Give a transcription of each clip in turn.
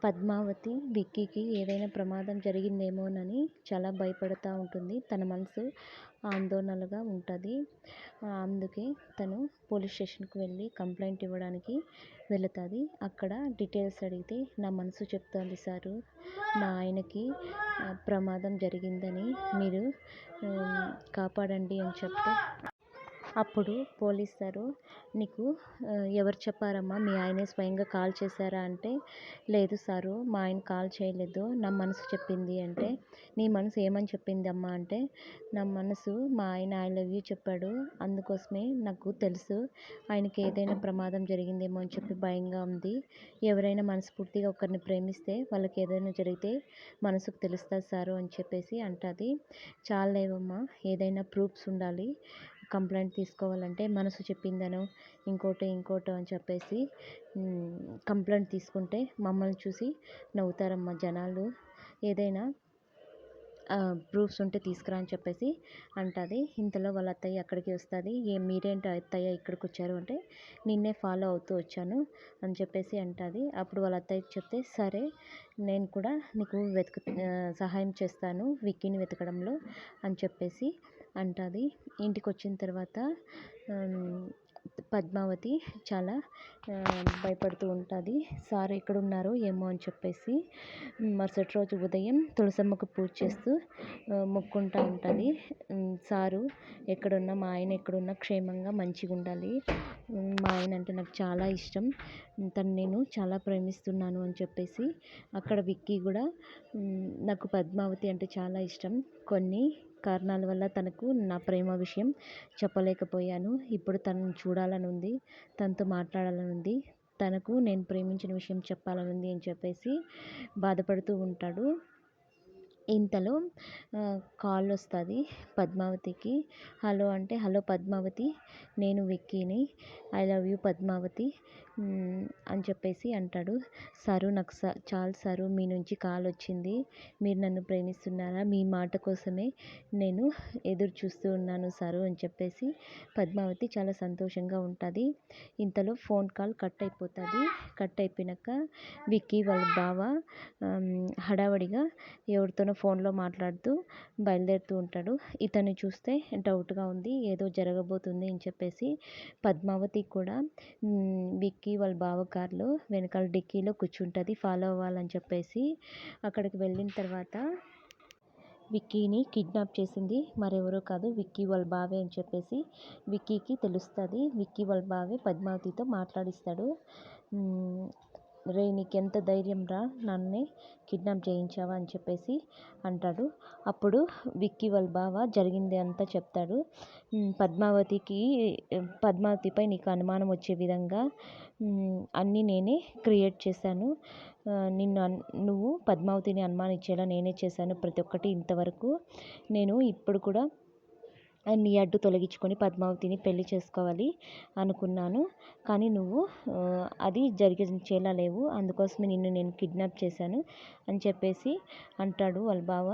పద్మావతి విక్కీకి ఏదైనా ప్రమాదం జరిగిందేమోనని చాలా భయపడుతూ ఉంటుంది. తన మనసు ఆందోళనగా ఉంటుంది. అందుకే తను పోలీస్ స్టేషన్కి వెళ్ళి కంప్లైంట్ ఇవ్వడానికి వెళుతుంది. అక్కడ డీటెయిల్స్ అడిగితే నా మనసు చెప్తోంది సారు, మా ఆయనకి ప్రమాదం జరిగిందని, మీరు కాపాడండి అని చెప్తే అప్పుడు పోలీస్ సారు, నీకు ఎవరు చెప్పారమ్మా, మీ ఆయనే స్వయంగా కాల్ చేశారా అంటే, లేదు సారు మా ఆయన కాల్ చేయలేదు, నా మనసు చెప్పింది అంటే, నీ మనసు ఏమని చెప్పింది అమ్మా అంటే, నా మనసు మా ఆయన ఐ లవ్ యూ చెప్పాడు, అందుకోసమే నాకు తెలుసు ఆయనకి ఏదైనా ప్రమాదం జరిగిందేమో అని చెప్పి భయంగా ఉంది. ఎవరైనా మనస్ఫూర్తిగా ఒకరిని ప్రేమిస్తే వాళ్ళకి ఏదైనా జరిగితే మనసుకు తెలుస్తుంది సారు అని చెప్పేసి అంటుంది. చాలేవమ్మా, ఏదైనా ప్రూఫ్స్ ఉండాలి, కంప్లైంట్ తీసుకోవాలంటే మనసు చెప్పిందనో ఇంకోటో అని చెప్పేసి కంప్లైంట్ తీసుకుంటే మమ్మల్ని చూసి నవ్వుతారమ్మా జనాలు, ఏదైనా ప్రూఫ్స్ ఉంటే తీసుకురా అని చెప్పేసి అంటుంది. ఇంతలో వాళ్ళ అత్తయ్య అక్కడికి వస్తుంది. మీరేంటి అత్తయ్య ఇక్కడికి వచ్చారు అంటే, నిన్నే ఫాలో అవుతూ వచ్చాను అని చెప్పేసి అంటుంది. అప్పుడు వాళ్ళ అత్తయ్యకి చెప్తే, సరే నేను కూడా నీకు సహాయం చేస్తాను విక్కీని వెతకడంలో అని చెప్పేసి అంటుంది. ఇంటికి వచ్చిన తర్వాత పద్మావతి చాలా భయపడుతూ ఉంటుంది. సార్ ఎక్కడున్నారో ఏమో అని చెప్పేసి మరుసటి రోజు ఉదయం తులసమ్మకు పూజ చేస్తూ మొక్కుంటూ ఉంటుంది. సారు ఎక్కడున్నా, మా ఆయన ఎక్కడున్నా క్షేమంగా మంచిగా ఉండాలి, మా ఆయన అంటే నాకు చాలా ఇష్టం, తను నేను చాలా ప్రేమిస్తున్నాను అని చెప్పేసి అక్కడ విక్కీ కూడా నాకు పద్మావతి అంటే చాలా ఇష్టం, కొన్ని కారణాల వల్ల తనకు నా ప్రేమ విషయం చెప్పలేకపోయాను, ఇప్పుడు తనని చూడాలని ఉంది, తనతో మాట్లాడాలని ఉంది, తనకు నేను ప్రేమించిన విషయం చెప్పాలని ఉంది అని చెప్పేసి బాధపడుతూ ఉంటాడు. ఇంతలో కాల్ వస్తుంది పద్మావతికి. హలో అంటే, హలో పద్మావతి, నేను విక్కీని, ఐ లవ్ యూ పద్మావతి అని చెప్పేసి అంటాడు. సారు నాకు చాలు సారు, మీ నుంచి కాల్ వచ్చింది, మీరు నన్ను ప్రేమిస్తున్నారా, మీ మాట కోసమే నేను ఎదురు చూస్తూ ఉన్నాను సారు అని చెప్పేసి పద్మావతి చాలా సంతోషంగా ఉంటుంది. ఇంతలో ఫోన్ కాల్ కట్ అయిపోతుంది. కట్ అయిపోయాక విక్కీ వాళ్ళ బావ హడావడిగా ఎవరితోనో ఫోన్లో మాట్లాడుతూ బయలుదేరుతూ ఉంటాడు. ఇతన్ని చూస్తే డౌట్గా ఉంది, ఏదో జరగబోతుంది అని చెప్పేసి పద్మావతి కూడా విక్కీ వాళ్ళ బావ కారులో వెనకాల డిక్కీలో కూర్చుంటుంది ఫాలో అవ్వాలని చెప్పేసి. అక్కడికి వెళ్ళిన తర్వాత విక్కీని కిడ్నాప్ చేసింది మరెవరో కాదు, విక్కీ వాళ్ళ బావే అని చెప్పేసి విక్కీకి తెలుస్తుంది. విక్కీ వాళ్ళ బావే పద్మావతితో మాట్లాడిస్తాడు. రే నీకెంత ధైర్యం రా, నన్నే కిడ్నాప్ చేయించావా అని చెప్పేసి అంటాడు. అప్పుడు విక్కీ వాళ్ళ బావ జరిగింది అంతా చెప్తాడు. పద్మావతిపై నీకు అనుమానం వచ్చే విధంగా అన్నీ నేనే క్రియేట్ చేశాను, నువ్వు పద్మావతిని అనుమానించేలా నేనే చేశాను ప్రతి ఒక్కటి ఇంతవరకు, నేను ఇప్పుడు కూడా నీ అడ్డు తొలగించుకొని పద్మావతిని పెళ్లి చేసుకోవాలి అనుకున్నాను, కానీ నువ్వు అది జరిగించేలా లేవు, అందుకోసమే నిన్ను నేను కిడ్నాప్ చేశాను అని చెప్పేసి అంటాడు వాళ్ళ బావ.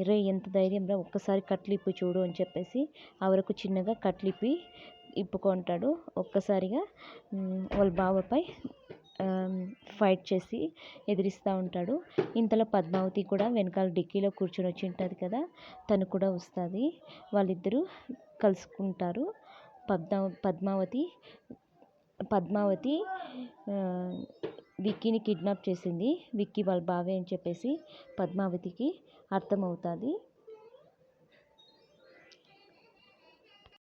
రే ఎంత ధైర్యం రా, ఒక్కసారి కట్లిప్పి చూడు అని చెప్పేసి వరకు చిన్నగా కట్లిప్పి ఇప్పుకుంటాడు. ఒక్కసారిగా వాళ్ళ బావపై ఫైట్ చేసి ఎదిరిస్తూ ఉంటాడు. ఇంతలో పద్మావతి కూడా వెనకాల డిక్కీలో కూర్చొని వచ్చి ఉంటుంది కదా, తను కూడా వస్తుంది. వాళ్ళిద్దరూ కలుసుకుంటారు. పద్మావతి విక్కీని కిడ్నాప్ చేసింది విక్కీ వాళ్ళ బావే అని చెప్పేసి పద్మావతికి అర్థమవుతుంది.